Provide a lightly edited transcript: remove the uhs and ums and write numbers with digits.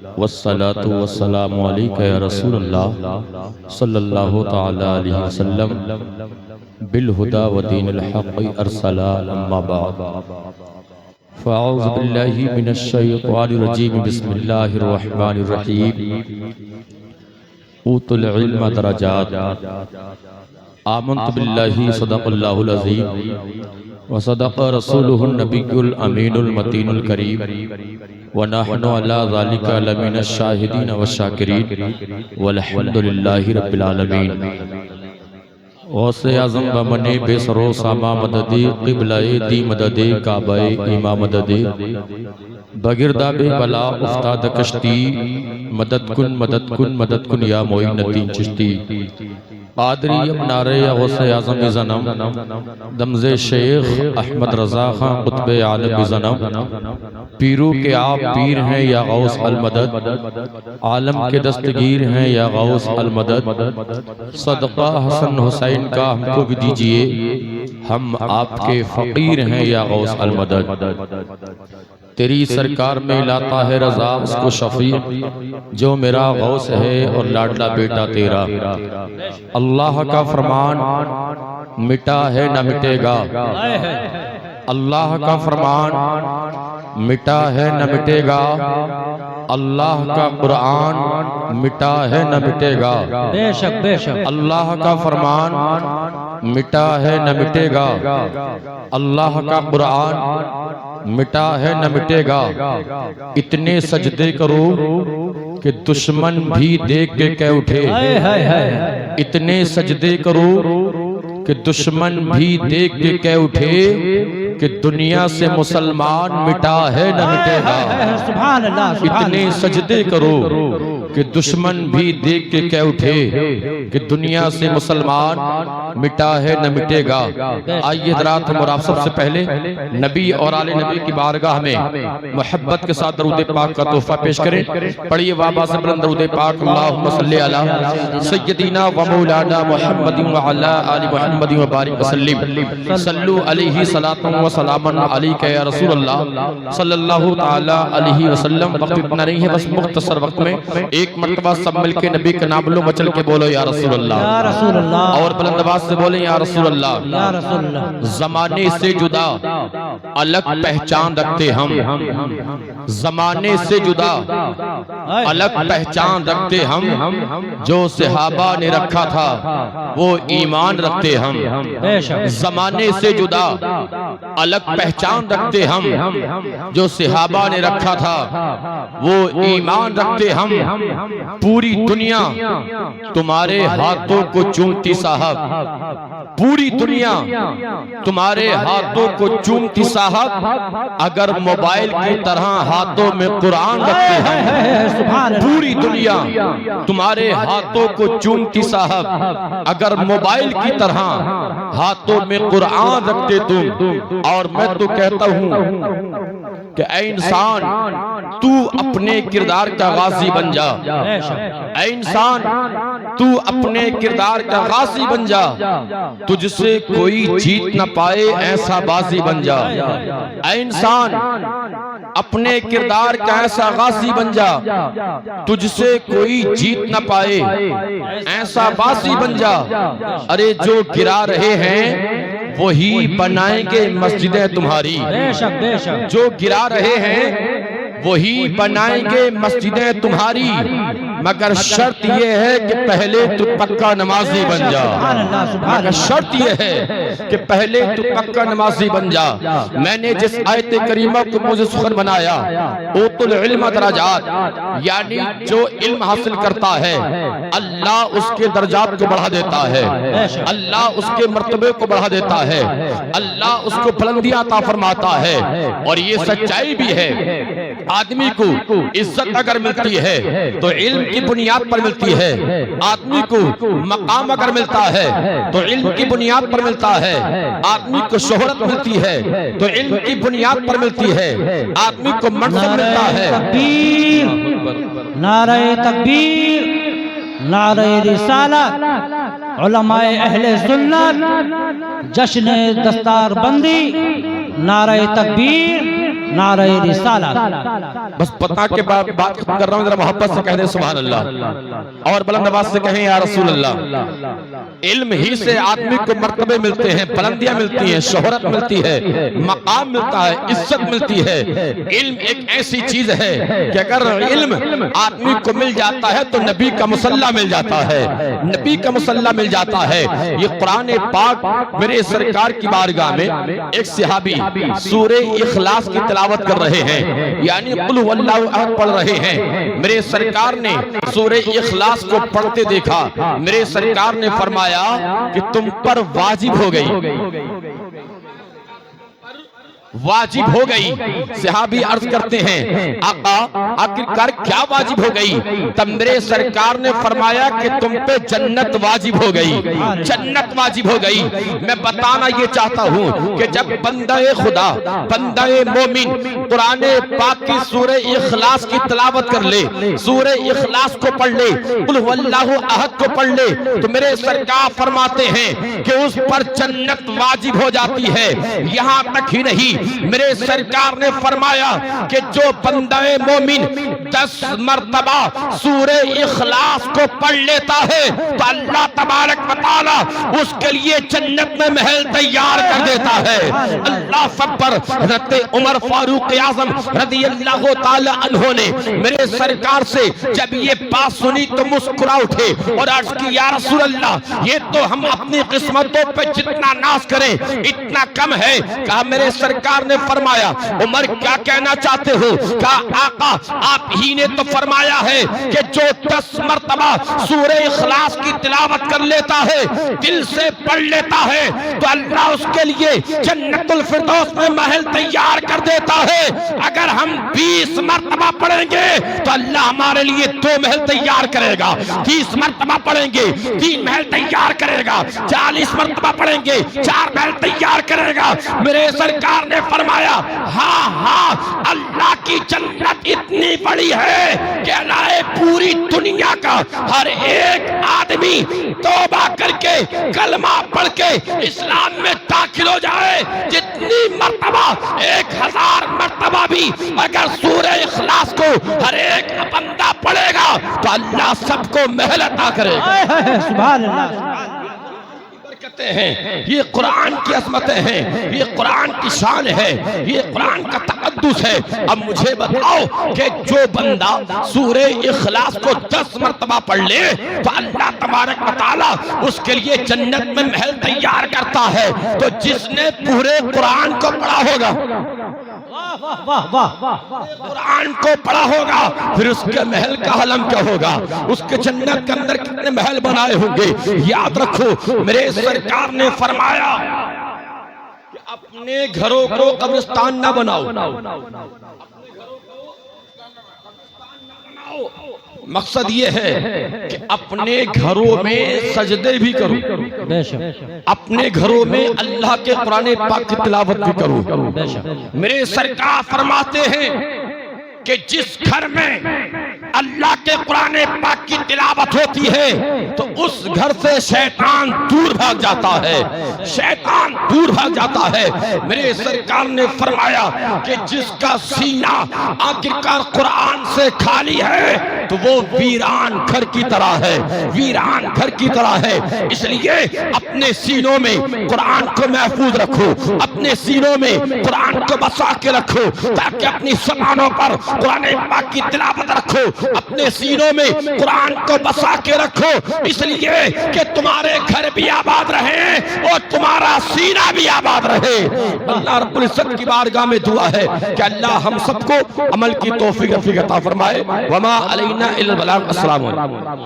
والصلاة والسلام علیکہ یا رسول اللہ صلی اللہ تعالی علیہ وسلم بالہدا و دین الحق ارسلا اما بعد فاعوذ باللہ من الشیطان الرجیم بسم اللہ الرحمن الرحیم اوتوا العلم درجات آمنت باللہ صدق اللہ العظیم وصدق رسولہ النبی الامین المتین الکریم ونحن علی ذالک لمن الشاہدین والشاکرین والحمد للہ رب العالمین غوث اعظم بمن بے سرو ساما مددی قبلہ دی مددی کعبہ ایما مددی بگردہ بے بلا افتاد کشتی مدد کن مدد کن مدد کن یا معین الدین چشتی قادری منارے غوث اعظم زنم دمز شیخ احمد رضا خان قطب عالم زنم پیرو کے آپ پیر ہیں یا غوث المدد عالم کے دستگیر ہیں یا غوث المدد صدقہ حسن حسین کا ہم کو بھی دیجئے ہم آپ کے فقیر ہیں یا غوث المدد تیری سرکار میں لاتا ہے رضا اس کو شفیع جو میرا غوث ہے اور لاڈلا بیٹا تیرا اللہ کا فرمان مٹا ہے نہ مٹے گا اللہ کا فرمان مٹا ہے نہ مٹے گا اللہ کا قرآن مٹا ہے نہ مٹے گا بے شک بے شک اللہ کا فرمان مٹا ہے نہ مٹے گا اللہ کا قرآن مٹا ہے نہ مٹے گا اتنے سجدے کرو کہ دشمن بھی دیکھ کے کہہ اٹھے اتنے سجدے کرو کہ دشمن بھی دیکھ کے کہہ اٹھے کہ دنیا سے مسلمان مٹا ہے نہ مٹے گا اتنے سجدے کرو کہ دشمن بھی دیکھ کے کہہ اٹھے کہ دنیا سے مسلمان مٹا ہے نہ مٹے گا آئیے حضرات ہم اور آپ سب سے پہلے نبی اور آل نبی کی بارگاہ میں محبت کے ساتھ درود پاک کا تحفہ پیش کریں پڑھیے وابا سے بلند درود پاک اللہم صلی علی سیدنا و مولانا محمد و علی آل محمد و بارک وسلم صلو علیہ صلاۃ و سلام علیکہ یا رسول اللہ صلی اللہ تعالی علیہ وسلم وقت اتنا نہیں ہے بس مختصر وقت میں ایک مرتبہ سب مل کے نبی کا نام لو مچل کے بولو یا رسول اللہ اور بلند آواز سے بولیں یا رسول اللہ زمانے سے جدا الگ پہچان رکھتے ہم زمانے سے جدا الگ پہچان رکھتے ہم جو صحابہ نے رکھا تھا وہ ایمان رکھتے ہم زمانے سے جدا الگ پہچان رکھتے ہم جو صحابہ نے رکھا تھا وہ ایمان رکھتے ہم پوری دنیا تمہارے ہاتھوں کو چومتی صاحب پوری دنیا تمہارے ہاتھوں کو چومتی صاحب اگر موبائل کی طرح ہاتھوں میں قرآن رکھتے ہیں پوری دنیا تمہارے ہاتھوں کو چومتی صاحب اگر موبائل کی طرح ہاتھوں میں قرآن رکھتے تم اور میں تو کہتا ہوں کہ اے انسان تو اپنے کردار کا غازی بن جا اے انسان تو اپنے کردار کا غازی بن جا تجھ سے کوئی جیت نہ پائے ایسا بازی بن جا اے انسان اپنے کردار کا ایسا غازی بن جا تجھ سے کوئی جیت نہ پائے ایسا بازی بن جا ارے جو گرا رہے ہیں وہی بنائیں گے مسجدیں تمہاری جو گرا رہے ہیں وہی بنائیں گے مسجدیں تمہاری مگر شرط یہ ہے کہ پہلے تو پکا نمازی بن جا مگر شرط یہ ہے کہ پہلے تو پکا نمازی بن جا میں نے جس آیت کریمہ کو مجھے سخن بنایا اوتوا العلم درجات یعنی جو علم حاصل کرتا ہے اللہ اس کے درجات کو بڑھا دیتا ہے اللہ اس کے مرتبے کو بڑھا دیتا ہے اللہ اس کو بلندی عطا فرماتا ہے اور یہ سچائی بھی ہے آدمی کو عزت اگر ملتی ہے تو علم کی بنیاد پر ملتی ہے آدمی کو مقام اگر ملتا ہے تو علم کی بنیاد پر ملتا ہے آدمی کو شہرت ملتی ہے تو علم کی بنیاد پر ملتی ہے آدمی کو منصب ملتا ہے نعرہ تکبیر نعرہ رسالت علماء اہل سنت جشن دستار بندی نعرہ تکبیر نعرہ رسالت. بس پتا کے بات کر رہا ہوں، ذرا محبت سے کہہ دیں سبحان اللہ، اور بلند آواز سے کہیں یا رسول اللہ. علم ہی سے آدمی کو مرتبے ملتے ہیں، بلندیاں ملتی ہیں، شہرت ملتی ہے، مقام ملتا ہے، عزت ملتی ہے. علم ایک ایسی چیز ہے کہ اگر علم آدمی کو مل جاتا ہے تو نبی کا مصلی مل جاتا ہے، نبی کا مصلی مل جاتا ہے. یہ قرآن پاک میرے سرکار کی بارگاہ میں ایک صحابی سورہ اخلاص کی تلاوت کر رہے ہیں، یعنی قل هو اللہ احد پڑھ رہے ہیں. میرے سرکار نے سورہ اخلاص کو پڑھتے دیکھا، میرے سرکار نے فرمایا کہ تم پر واجب ہو گئی، واجب ہو گئی. صحابی عرض کرتے ہیں آقا آخرکار کیا واجب ہو گئی؟ تب میرے سرکار نے فرمایا کہ تم پہ جنت واجب ہو گئی، جنت واجب ہو گئی. میں بتانا یہ چاہتا ہوں کہ جب بندہ خدا، بندہ مومن قرآن پاک کی سورہ اخلاص کی تلاوت کر لے، سورہ اخلاص کو پڑھ لے، قل هو اللہ احد کو پڑھ لے، تو میرے سرکار فرماتے ہیں کہ اس پر جنت واجب ہو جاتی ہے. یہاں تک ہی نہیں، میرے سرکار نے فرمایا کہ جو بندہ مومن 10 مرتبہ سورہ اخلاص کو پڑھ لیتا ہے تو اللہ تبارک و تعالی اس کے لیے جنت میں محل تیار کر دیتا ہے. اللہ اکبر. حضرت عمر فاروق اعظم رضی اللہ تعالی عنہ نے میرے سرکار سے جب یہ بات سنی تو مسکرا اٹھے اور عرض کی یا رسول اللہ یہ تو ہم اپنی قسمتوں پہ جتنا ناز کریں اتنا کم ہے. کہا میرے سرکار نے فرمایا عمر کیا کہنا چاہتے ہو؟ کہا آقا آپ ہی نے تو فرمایا ہے کہ جو 10 مرتبہ سورہ اخلاص کی تلاوت کر لیتا ہے، دل سے پڑھ لیتا ہے تو اللہ اس کے لیے جنت الفردوس میں محل تیار کر دیتا ہے. اگر ہم 20 مرتبہ پڑھیں گے تو اللہ ہمارے لیے 2 محل تیار کرے گا، 30 مرتبہ پڑھیں گے 3 محل تیار کرے گا، 40 مرتبہ پڑھیں گے 4 محل تیار کرے گا. میرے سرکار نے فرمایا ہاں ہاں اللہ کی جنت اتنی بڑی ہے کہ اللہ پوری دنیا کا ہر ایک آدمی توبہ کر کے کلمہ پڑھ کے اسلام میں داخل ہو جائے، جتنی مرتبہ 1000 مرتبہ بھی اگر سورہ اخلاص کو ہر ایک بندہ پڑھے گا تو اللہ سب کو محل عطا کرے گا. سبحان اللہ. ہیں یہ قرآن کی عظمتیں ہیں، یہ قرآن کی شان ہے، یہ قرآن کا تقدس ہے. اب مجھے بتاؤ کہ جو بندہ سورہ اخلاص کو 10 مرتبہ پڑھ لے تو اللہ تبارک و تعالی اس کے لیے جنت میں محل تیار کرتا ہے. تو جس نے پورے قرآن کو پڑھا ہوگا، قرآن کو پڑھا ہوگا، پھر اس کے محل کا عالم کیا ہوگا، اس کے جنت کے اندر کتنے محل بنائے ہوں گے. یاد رکھو میرے سرکار نے فرمایا کہ اپنے گھروں کو قبرستان نہ بناؤ. مقصد یہ ہے کہ اپنے گھروں میں سجدے بھی کرو، اپنے گھروں میں اللہ کے قرآن پاک کی تلاوت بھی کرو. میرے سرکار فرماتے ہیں کہ جس گھر میں اللہ کے قرآن پاک کی تلاوت ہوتی ہے تو اس گھر سے شیطان دور بھاگ جاتا ہے، شیطان دور بھاگ جاتا ہے. میرے سرکار نے فرمایا کہ جس کا سینہ آخرکار قرآن سے خالی ہے تو وہ ویران گھر کی طرح ہے، ویران گھر کی طرح ہے. اس لیے اپنے سینوں میں قرآن کو محفوظ رکھو، اپنے سینوں میں قرآن کو بسا کے رکھو تاکہ اپنی زبانوں پر قرآن پاک کی تلاوت رکھو، اپنے سینوں میں قرآن کو بسا کے رکھو، اس لیے کہ تمہارے گھر بھی آباد رہے اور تمہارا سینہ بھی آباد رہے. اللہ رب العزت کی بارگاہ میں دعا ہے کہ اللہ ہم سب کو عمل کی توفیق عطا فرمائے. وما علینا الا البلاغ. السلام علیکم.